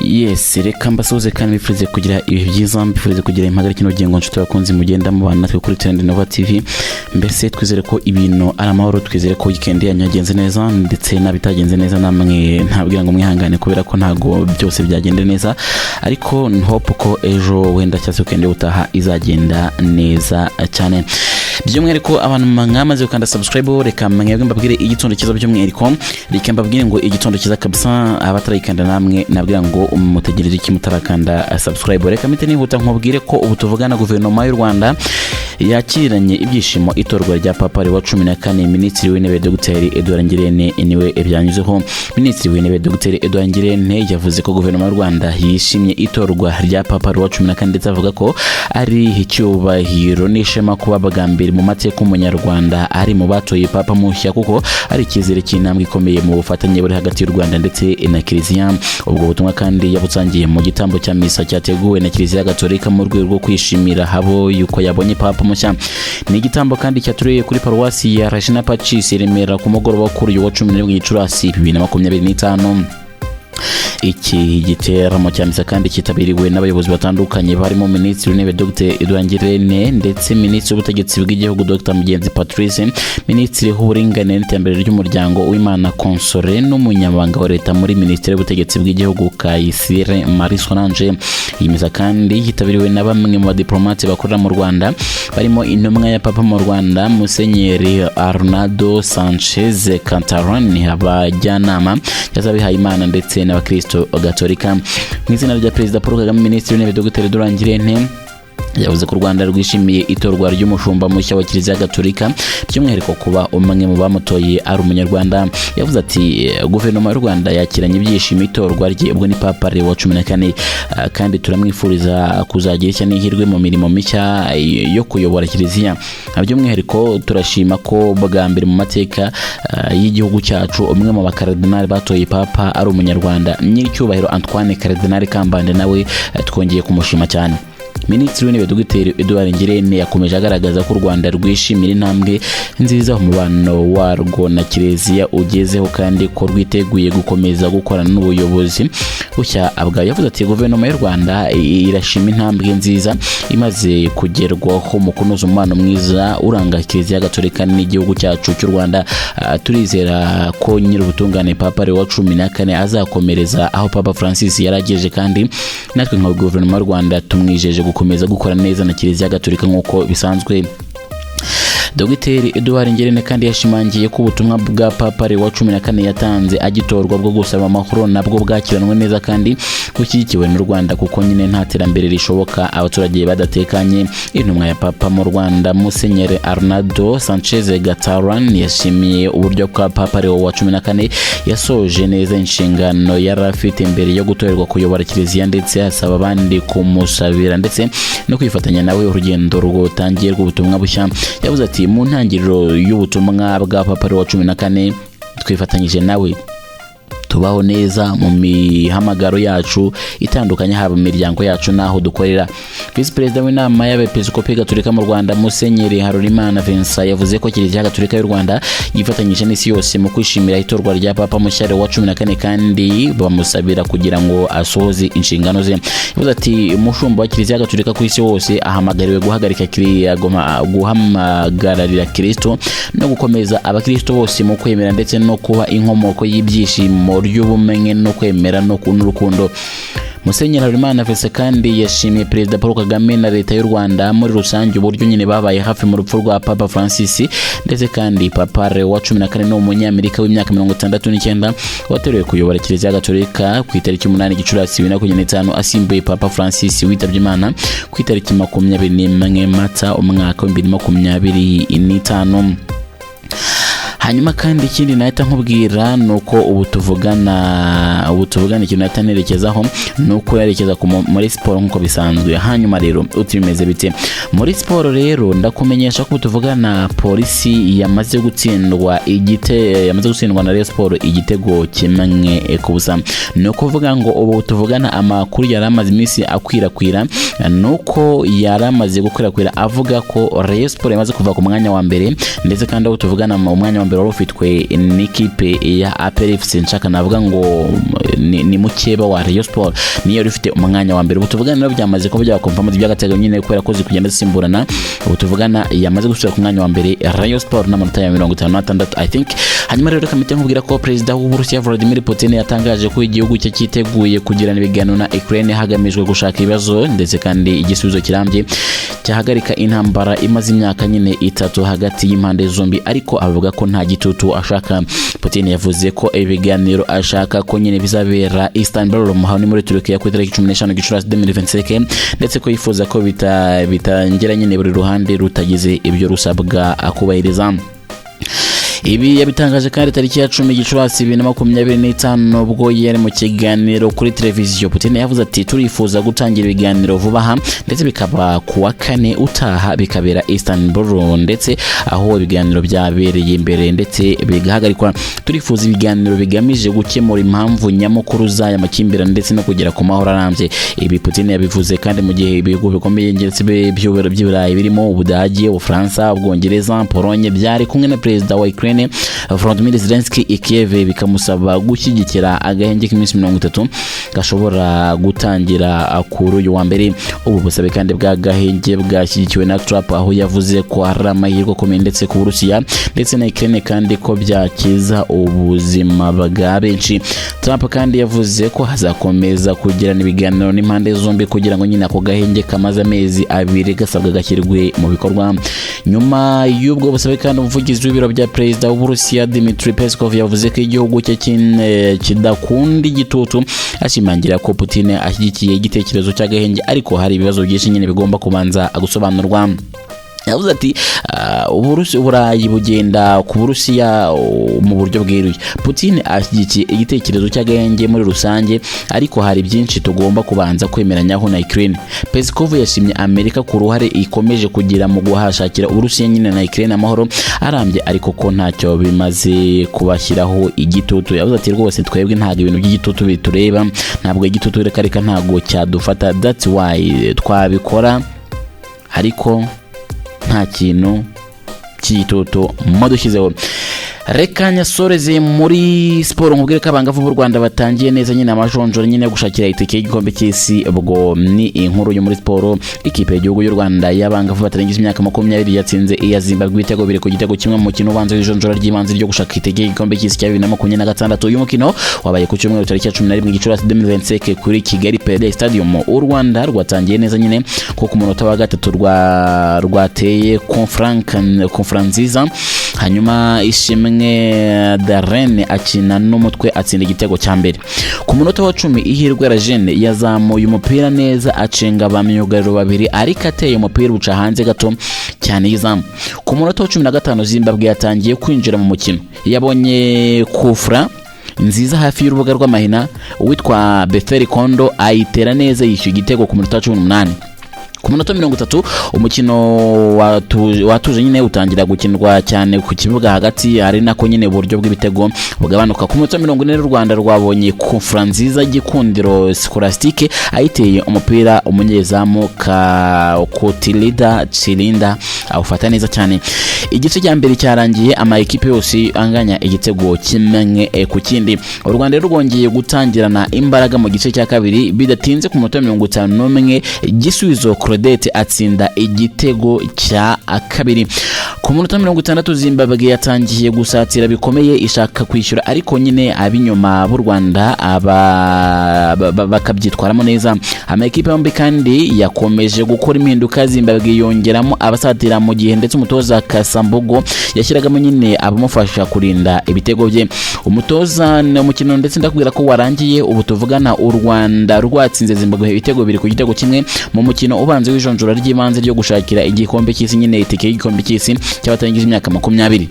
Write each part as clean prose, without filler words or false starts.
Yes, reka mbasuze kandi bifurize kugira ibihe byiza, bifurize kugira impagara kino gihe ngo nshuti bakunzi mugenda mubana natwe kuri Trend Nova TV. Mbese twizere ko ibintu ari amahoro, twizere ko weekend yanyu yagenze neza ndetse nabitagenze neza namwe ntabwira ngo mwihangane kubera ko ntago byose byagende neza, ariko hope ko ejo wenda cyase weekend utaha izagenda neza cyane. By'umwihariko abantu mwamaze gukanda subscribe, reka mwebwe mbabwire igitondo cyiza by'umwihariko, reka mbabwire ngo igitondo cyiza kabisa abatarayikanda namwe nabwira ngo umutegereje iki mutarakanda subscribe. Reka mite nihuta nkubwire ko ubu tuvugana guverinoma y'u Rwanda yakiranye ibyishimo itorwa rya Papa Leo wa 14. Minisitiri w'Intebe Dr. Edouard Ngirente niwe byanyuzeho. Minisitiri w'Intebe Dr. Edouard Ngirente yavuze ko guverinoma y'u Rwanda yishimye itorwa rya Papa Leo wa 14 ndetse avuga ko ari icyubahiro n'ishema kuba bagambira mu mateka umunyarwanda ari mu batoye papa mushya, kuko ari ikizere cy'intambwe ikomeye mu bufatanye buri hagati y'u Rwanda ndetse na Kiliziya. Ubwo butumwa kandi yabutsangiye mu gitambo cya misa cyateguwe na Kiliziya Gatolika mu rwego rwo kwishimira habo yuko yabonye papa mushya. Ni igitambo kandi cyaturiye kuri paruwasi ya Regina Pacis Remera ku mugoroba kuri uyu wa 17 Gicurasi 2025. Iki giteramo cya misa kandi kitabiriwe n'abayobozi batandukanye barimo Minisitiri w'Intebe Dr. Edouard Ngirente ndetse Minisitiri w'Ubutegetsi bw'igihugu Dr. Mugenzi Patrice, Minisitiri w'Uburinganire n'Iterambere ry'Umuryango Uwimana Console n'umunyamabanga wa leta muri Minisiteri y'Ubutegetsi bw'igihugu Kayisire Marie Solange. Iyi misa kandi yitabiriwe na bamwe mu badiplomate bakorera mu Rwanda barimo intumwa ya Papa mu Rwanda Musenyeri Arnaldo Sanchez Cantarani, abajyanama yazabihaye Imana ndetse n'abakristo Gatolika. Mu izina rya Perezida Paul Kagame, Minisitiri w'Intebe Dr. Edouard Ngirente yavuze ko u Rwanda rwishimiye itorwa ry'umushumba mushya wa Kiliziya Gatolika, by'umwihariko kuba umwe mu bamutoye ari umunyarwanda. Yavuze ati guverinoma y'u Rwanda yakiranye ibyishimo itorwa rye ubwo ni Papa Leo wa 14, kandi turamwifuriza kuzagira icyo n'ihirwe mu mirimo mishya yo kuyobora Kiliziya. By'umwihariko turashima ko bwa mbere mu mateka y'igihugu cyacu umwe mu bakaradinali batoye papa ari umunyarwanda. Nyiricyubahiro Antoine Karidinali Kambanda nawe twongeye kumushima cyane. Minisitiri w'Intebe Dr. Edouard Ngirente yakomeje agaragaza ko u Rwanda rwishimira intambwe nziza umubano warwo na Kiliziya ugezeho kandi ko rwiteguye gukomeza gukorana n'ubuyobozi bushya bwayo. Yavuze ati guverinoma y'u Rwanda irashima intambwe nziza imaze kugerwaho mu kunoza umubano mwiza uranga Kiliziya Gatolika n'igihugu cyacu cy'u Rwanda. Turizera ko nyir'ubutungane Papa Leo wa 14 azakomereza aho Papa Francis yarageje, kandi natwe nka guverinoma y'u Rwanda tumwijeje gukomeza gukora neza na Kiliziya Gatolika nk'uko bisanzwe. Dr. Edouard Ngirente kandi yashimangiye ko ubutumwa bwa Papa Leo wa 14 yatanze agitorwa bwo gusaba amahoro nabwo bwakiranwe neza kandi bushyigikiwe n'u Rwanda, kuko nyine nta terambere rishoboka abaturage badatekanye. Intumwa ya Papa mu Rwanda Musenyeri Arnaldo Sanchez Cantarani yashimiye uburyo kwa Papa Leo wa 14 yasoje neza inshingano yari afite mbere yo gutorerwa kuyobora Kiliziya, ndetse asaba abandi kumusabira ndetse no kwifatanya nawe urugendo rwotangiye rw'ubutumwa bushya. Yavuze ati mu ntangiriro y'ubutumwa bwa Papa Leo wa 14 twifatanyije nawe tubaho neza mu mihamagaro yacu itandukanye, haba mu miryango yacu naho dukorera. Vice Perezida w'inama y'abepiskopi Gatolika mu Rwanda Musenyeri Harorimana Vincent yavuze ko Kiliziya Gatolika y'u Rwanda yifatanyije n'isi yose mu kwishimira itorwa rya Papa mushya Leo wa 14 kandi bamusabira kugira ngo asohoze inshingano ze. Yavuze ati umushumba wa Kiliziya Gatolika ku isi hose ahamagariwe guhamagarira Kristo no gukomeza abakristo bose mu kwemera ndetse no kuba inkomoko y'ibyishimo ry'ubumenye no kwemera no n'urukundo. Musenyeri Harorimana Vincent kandi yashimiye Perezida Paul Kagame na leta y'u Rwanda muri rusange uburyo nyine babaye hafi mu rupfu rwa Papa Francis, ndetse kandi Papa Leo wa 14 ni umunyamerika w'imyaka 69 wateruye kuyobora Kiliziya Gatolika ku itariki 8 Gicurasi 2025 asimbuye Papa Francis witabye Imana ku itariki 21 Mata umwaka wa 2025. Hanyuma kandi ikindi nahita nkubwira nuko ubu tuvugana ikintu nahita nerekezaho nuko yerekeza muri siporo nk'uko bisanzwe. Hanyuma rero utimeze bite muri siporo? Rero ndakumenyesha ko tuvugana polisi yamaze gutsindwa na Rayon Sport igitego kimwe ku busa. No kuvuga ngo ubu tuvugana amakuru yari amaze iminsi akwirakwira, nuko yari amaze gukwirakwira avuga ko Rayon Sport yamaze kuva ku mwanya wa mbere, ndetse kandi aho tuvugana mu mwanya wa mbere wari ufitwe n'ikipe ya APR FC nshaka navuga ngo ni mukeba wa Rayon Sport niyo yari ufite umwanya wa mbere. Ubu tuvugana nabo byamaze ko byakomfama by'agateganyo nyine kubera ko zikugenda zisimburana. Ubu tuvugana yamaze gusubira ku mwanya wa mbere Rayon Sport n'amanota ya 56 I think. Hanyuma rero kamite nkubwira ko Perezida w'u Burusiya Vladimir Putin yatangaje ko igihugu cye cyiteguye kugirana ibiganiro na Ukraine hagamijwe gushaka ibibazo ndetse kandi igisubizo kirambye cyahagarika intambara imaze imyaka nyine itatu hagati y'impande zombi, ariko avuga ko nta gitutu ashaka. Putin yavuze ko ibiganiro ashaka ko nyine bizabera Istanbul ni muri Turkiya ku itariki 15 Gicurasi 2025 ndetse ko yifuza ko bitangira nyine buri ruhande rutagize ibyo rusabwa akubahiriza. Ibi yabitangaje kandi tariki ya 10 Gicurasi 2025 ubwo yari mu kiganiro kuri televiziyo. Putin yavuze ati turifuza gutangira ibiganiro vuba aha ndetse bikaba kuwa kane utaha bikabera Istanbul ndetse aho ibiganiro byabereye imbere ndetse bigahagarikwa. Turifuza ibiganiro bigamije gukemura impamvu nyamukuru z'aya makimbirane ndetse no kugera ku mahoro arambye. Ibi Putin yabivuze kandi mu gihe ibihugu bikomeye ndetse by'Uburayi birimo Ubudage, Ubufaransa, Ubwongereza, Polonye byari kumwe na Perezida wa Ukraine Volodymyr Zelensky i Kiev bikamusaba gushyigikira agahenge k'iminsi 30 gashobora gutangira kuri uyu wa mbere. Ubu busabe kandi bwa gahenge bwashyigikiwe na Trump aho yavuze ko hari amahirwe akomeye ndetse ku Burusiya ndetse na Ukraine kandi ko byakiza ubuzima bwa benshi. Trump kandi yavuze ko hazakomeza kugirana ibiganiro n'impande zombi kugira ngo nyine ako gahenge kamaze amezi 2 gasabwa gashyirwe mu bikorwa. Nyuma y'ubwo busabe kandi umuvugizi w'ibiro bya Perezida w'u Burusiya Dmitry Peskov yavuze ko igihugu cye kidakunda igitutu, ashimangira ko Putin ashyigikiye igitekerezo cy'agahenge ariko hari ibibazo byinshi nyine bigomba kubanza gusobanurwa. Yavuze ati Uburayi bugenda ku Burusiya mu buryo bweruye. Putin ashyigikiye igitekerezo cy'agahenge muri rusange ariko hari byinshi tugomba kubanza kwemeranyaho na Ukraine. Peskov yashimye Amerika ku ruhare ikomeje kugira mu guhashakira Uburusiya nyine na Ukraine amahoro arambye ariko ko ntacyo bimaze kubashyiraho igitutu. Yavuze ati rwose twebwe ntabwo ibintu by'igitutu bitureba, ntabwo igitutu reka ntabwo cyadufata, that's why twabikora ariko nta kintu cy'igitutu mudushyizeho. Reka nyasoreze muri siporo nkubwire ko abangavu b'u Rwanda batangiye neza nyine amajonjora nyine gushakira itike y'igikombe cy'isi. Ubwo ni inkuru yo muri siporo. Ikipe y'igihugu y'u Rwanda y'abangavu batarengeje imyaka 20 yatsinze iya Zimbabwe ibitego 2 ku gitego kimwe mu mukino ubanza w'ijonjora ry'ibanze ryo gushaka itike y'igikombe cy'isi cya 2026. Uyu mukino wabaye ku cyumweru tariki ya 11 Gicurasi 2025 kuri Kigali Pele Stadium. U Rwanda rwatangiye neza nyine ko ku munota wa gatatu rwateye conference nziza, hanyuma ishimwe Darren akina n'umutwe atsinda igitego cya mbere. Ku munota wa 10 Ihirwe Rajene yazamuye umupira neza acenga bamyugariro babiri ariko ateye umupira uca hanze gato cyane y'izamu. Ku munota wa 15 Zimbabwe yatangiye kwinjira mu mukino, yabonye kufra nziza hafi y'urubuga rw'amahina witwa Bethel Kondo ayitera neza yishyuye igitego ku munota wa 18. Ku munota 30 umukino watuje nyine utangira gukinwa cyane ku kibuga hagati, ari nako nyine uburyo bw'ibitego bugabanuka. Ku munota 40 u Rwanda rwabonye kufra nziza Gikundiro Scholastique ayiteye umupira umunyezamu Kotilida Chilinda awufata neza cyane. Igice cya mbere cyarangiye ama ekipe yose anganya igitego kimwe ku kindi. U Rwanda rwongeye gutangirana imbaraga mu gice cya kabiri bidatinze. Ku munota 51 Gisubizo Claudette atsinda igitego cya kabiri. Ku munota 60 Zimbabwe yatangiye gusatira bikomeye ishaka kwishyura ariko nyine abinyuma b'u Rwanda bakabyitwaramo neza. Ama ekipe yombi kandi yakomeje gukora impinduka. Zimbabwe yongeramo abasatira mu gihe ndetse umutoza Kasambogo yashyiragamo nyine abamufasha kurinda ibitego bye. Umutoza n'umukino ndetse ndakubwira ko warangiye. Ubu tuvugana u Rwanda rwatsinze Zimbabwe ibitego 2 ku gitego kimwe mu mukino ubanze w'ijonjora ry'ibanze ryo gushakira igikombe cy'isi nyine itike y'igikombe cy'isi cy'abatangije imyaka 20.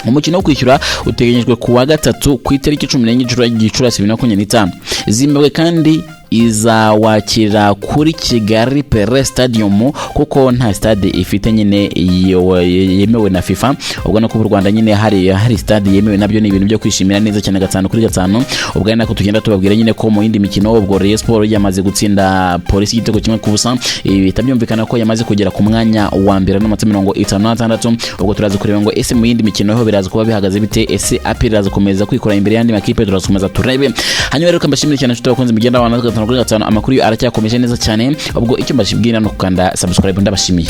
Umukino wo kwishyura uteganyijwe ku wa gatatu ku itariki 14 Gicurasi 2025. Zimbabwe kandi izawakira kuri Kigali Pele Stadium kuko nta stade ifite nyine yemewe na FIFA. Ubwo nako u Rwanda nyine hari stade yemewe, nabyo ni ibintu byo kwishimira neza cyane 5-5. Ubwo ari nako tugenda tubabwira nyine ko mu yindi mikino ubwo Rayon Sport yamaze gutsinda Polisi igitego kimwe ku busa, bitabyumvikana ko yamaze kugera ku mwanya wa mbere n'amanota 56. Ubwo turaza kureba ngo ese mu yindi mikino ho biraza kuba bihagaze bite, ese APR iraza komeza kwikora imbere yandi makipe, turakomeza turebe. Hanyuma rero kambashimira cyane nshuti bakunze mugenda abantu 5-5 amakuru aracyakomeje neza cyane. Ubwo icyo mbashibwira no kukanda subscribe ndabashimiye.